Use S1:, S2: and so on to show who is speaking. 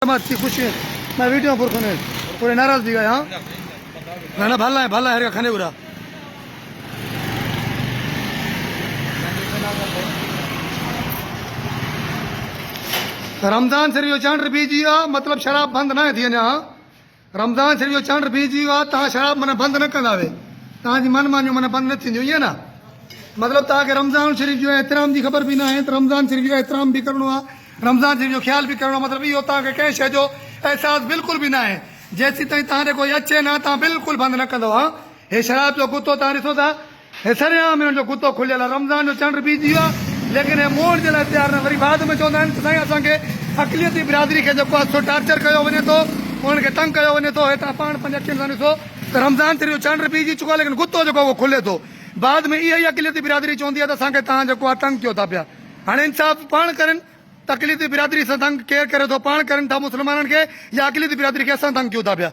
S1: मत थी खुशी है मैं वीडियो पर खने पूरे नाराज दिखा यहाँ ना भला है खाने पूरा रमज़ान शरीफ जो चंड बीजी आ मतलब शराब बंद ना थी अञा रमज़ान शरीफ जो चंड बीजी आ तव्हां शराब मन बंद न कंदावे तव्हांजी मन मानियूं मन बंद न थींदियूं ईअं न मतलब तव्हांखे रमज़ान शरीफ जो एहतराम जी ख़बर भी ना आहे त रमज़ान शरीफ जो एहतराम भी करिणो आहे रमज़ान शरीफ जो ख्याल भी करिणो आहे मतलब इहो तव्हांखे कंहिं शइ जो एहसास बिल्कुल भी ना आहे जेसीं ताईं तव्हां कोई अचे ना तव्हां बिल्कुल बंद न कंदो हा हे शराब जो गुत्तो तव्हां ॾिसो था हे सरेआम हिननि जो गुत्तो खुलियल आहे रमज़ान जो चंड बीजी आहे लेकिन हे मोड़ जे लाइ तयारु न वरी बाद में चवंदा आहिनि त साईं असांखे अक़लियती बिरादरी खे जेको आहे सो टार्चर कयो वञे थो उन्हनि खे तंग कयो वञे थो हे तव्हां पाण पंहिंजे अखियुनि सां ॾिसो त रमज़ान शरीफ जो चंड बीजी चुको आहे लेकिन गुत्तो जेको उहो खुले थो बाद में इहा ई अक़लियती बिरादरी चवंदी आहे त असांखे तव्हां जेको आहे तंग कयो था पिया हाणे इंसाफ़ पाण करनि तक़लीदी बिरादरी सां तंग केरु करे थो पाण करनि था मुस्लमाननि खे या अक़लियती बिरादरी खे असां तंग कयूं था पिया